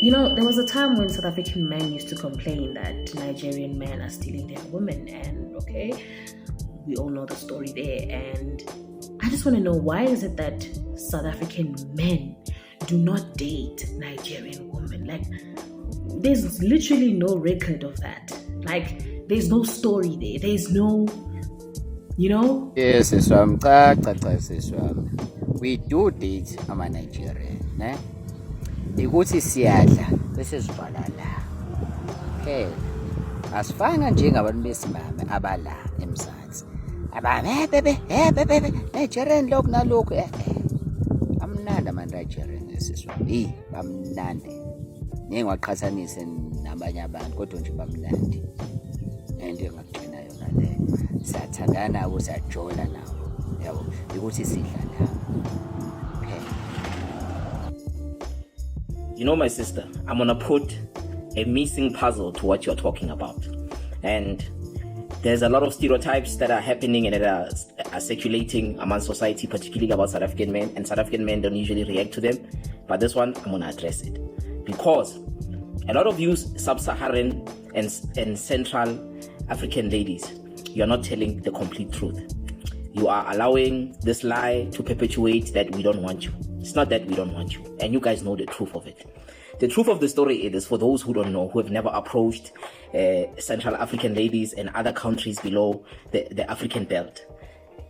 There was a time when South African men used to complain that Nigerian men are stealing their women, and okay, we all know the story there. And I just want to know, why is it that South African men do not date Nigerian women? Like, there's literally no record of that. Like, there's no story there. There's no, Yes, we do date ama-Nigerian, ne? Ikuthi siyadla bese sivala la. Okay. Asifanga njengabantu besimame abala eMzansi. Bebe, Nigerian lokhu nalokhu. Amnandi ama-Nigerian siswami. Bamnandi. Ngeke waqhathanise nabanye abantu kodwa nje bamnandi. Into engakugcina yona le. Siyathandana nabo, siyajola nabo. Yabo, ikuthi sidla nabo. My sister, I'm going to put a missing puzzle to what you're talking about. And there's a lot of stereotypes that are happening and that are circulating among society, particularly about South African men. And South African men don't usually react to them. But this one, I'm going to address it. Because a lot of you sub-Saharan and Central African ladies, you're not telling the complete truth. You are allowing this lie to perpetuate that we don't want you. It's not that we don't want you. And you guys know the truth of it. The truth of the story is, for those who don't know, who have never approached Central African ladies and other countries below the African belt,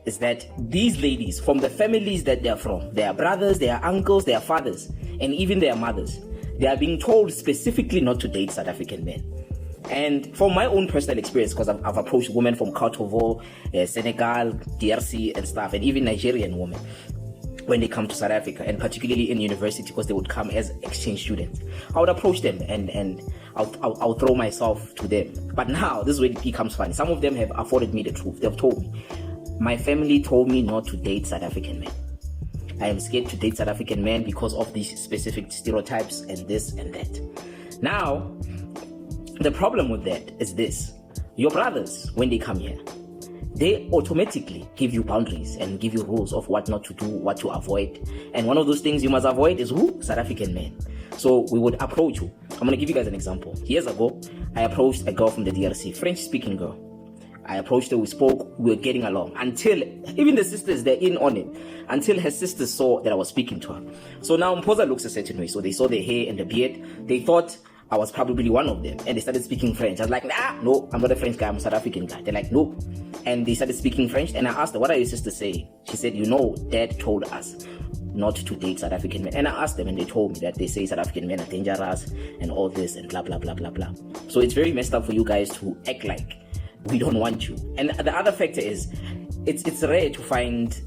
is that these ladies, from the families that they're from, their brothers, their uncles, their fathers, and even their mothers, they are being told specifically not to date South African men. And from my own personal experience, because I've approached women from Kosovo, Senegal, DRC and stuff, and even Nigerian women, when they come to South Africa, and particularly in university, because they would come as exchange students, I would approach them and I'll throw myself to them. But now, this is where it becomes funny. Some of them have afforded me the truth. They've told me, my family told me not to date South African men. I am scared to date South African men because of these specific stereotypes and this and that. Now, the problem with that is this. Your brothers, when they come here, they automatically give you boundaries and give you rules of what not to do, what to avoid. And one of those things you must avoid is who? South African men. So we would approach you. I'm going to give you guys an example. Years ago, I approached a girl from the DRC, French-speaking girl. I approached her, we spoke, we were getting along. Until, even the sisters, they're in on it. Until her sisters saw that I was speaking to her. So now Mpoza looks a certain way. So they saw the hair and the beard. They thought I was probably one of them. And they started speaking French. I was like, no, I'm not a French guy, I'm a South African guy. They're like, no. And they started speaking French. And I asked her, what are your sisters saying? She said, Dad told us not to date South African men. And I asked them, and they told me that they say South African men are dangerous and all this and blah, blah, blah, blah, blah. So it's very messed up for you guys to act like we don't want you. And the other factor is, it's rare to find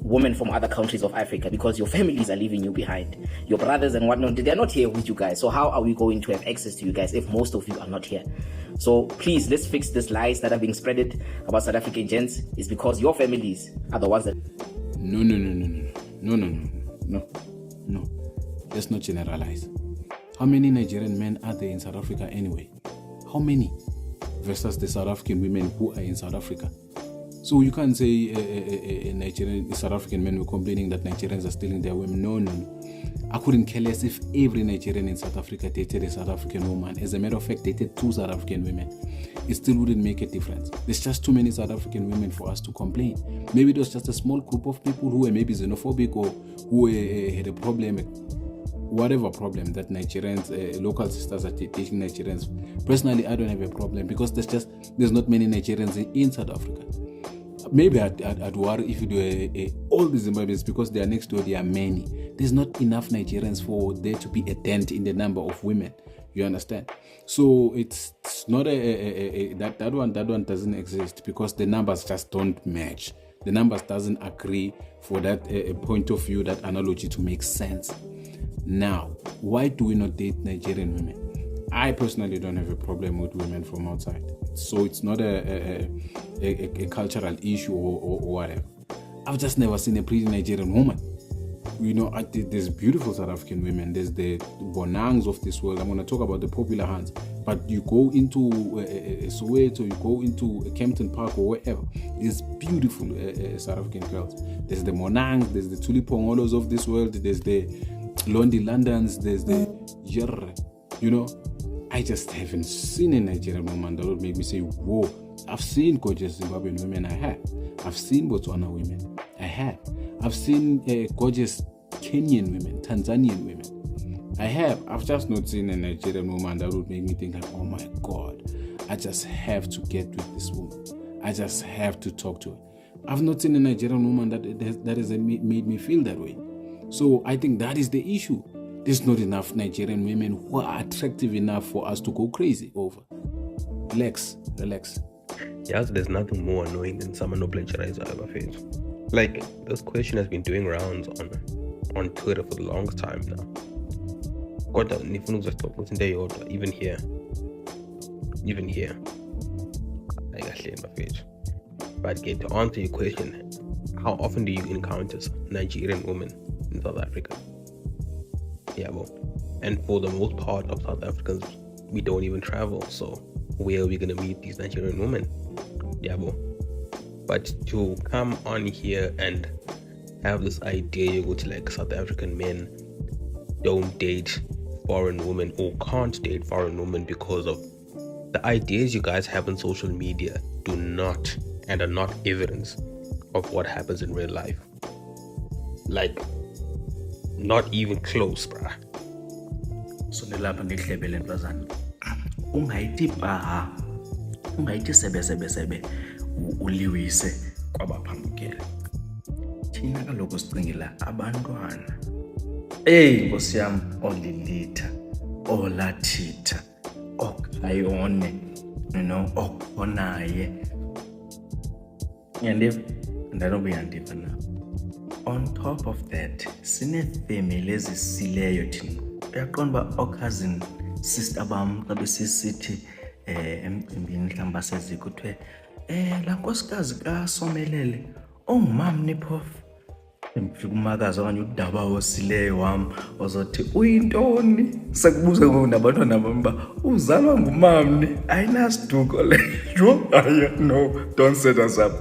women from other countries of Africa, because your families are leaving you behind. Your brothers and whatnot, they're not here with you guys. So how are we going to have access to you guys if most of you are not here? So please, let's fix these lies that are being spreaded about South African gents. It's because your families are the ones that... No. Let's not generalize. How many Nigerian men are there in South Africa anyway? How many? Versus the South African women who are in South Africa. So you can't say South African men were complaining that Nigerians are stealing their women. No. I couldn't care less if every Nigerian in South Africa dated a South African woman. As a matter of fact, dated 2 South African women. It still wouldn't make a difference. There's just too many South African women for us to complain. Maybe it was just a small group of people who were maybe xenophobic or who had a problem, whatever problem that Nigerians, local sisters are dating Nigerians. Personally, I don't have a problem because there's not many Nigerians in South Africa. Maybe I'd worry if you do all the Zimbabweans, because they are next door, there are many. There's not enough Nigerians for there to be a dent in the number of women. You understand? So it's not that one doesn't exist because the numbers just don't match. The numbers doesn't agree for that point of view, that analogy to make sense. Now, why do we not date Nigerian women? I personally don't have a problem with women from outside. So it's not a cultural issue or whatever. I've just never seen a pretty Nigerian woman. There's beautiful South African women. There's the Bonangs of this world. I'm going to talk about the popular hands. But you go into Soweto, you go into Kempton Park or wherever, there's beautiful South African girls. There's the Monangs, there's the Tulipongolos of this world, there's the Londi Londons, there's the Nigeria. You know, I just haven't seen a Nigerian woman that would make me say, whoa. I've seen gorgeous Zimbabwean women, I have. I've seen Botswana women, I have. I've seen gorgeous Kenyan women, Tanzanian women, I have. I've just not seen a Nigerian woman that would make me think like, oh my God, I just have to get with this woman. I just have to talk to her. I've not seen a Nigerian woman that has made me feel that way. So I think that is the issue. There's not enough Nigerian women who are attractive enough for us to go crazy over. Relax. Yes, there's nothing more annoying than someone who plagiarizes our face. Like, this question has been doing rounds on Twitter for the longest time now. Kodwa nifuna ukuzoxoxa into eyodwa, even here. Ayikahle mafethu. But to answer your question, how often do you encounter Nigerian women in South Africa? Yeah, well, and for the most part of South Africans, we don't even travel, so where are we gonna meet these Nigerian women? Yeah, well, but to come on here and have this idea, you go to like South African men don't date foreign women or can't date foreign women because of the ideas you guys have on social media do not and are not evidence of what happens in real life. Like, not even close, bruh. So nilapha ngihlebele ntwazana. Ungayithi paha. Ungayithi sebe uliwise kwabaphambukele. Thina kaloku sicingela abantwana. Nkosi yami, olilitha, olathitha, okayone, okhonaye. Yandiva? Ndanobe yandiva na. On top of that, sine-family ezisileyo thina. Uyaqonda uba o-cousin sister bam xa besisithi emcimbini mhlawumbi baseziko kuthiwe laa nkosikazi kaSomelele ongumamni phofu. Emfika umakazi okanye udaba osileyo wam ozothi uyintoni, sekubuza ngoku nabantwana bam uba uzalwa ngumamni, ayinasiduko leyo. No, don't set us up.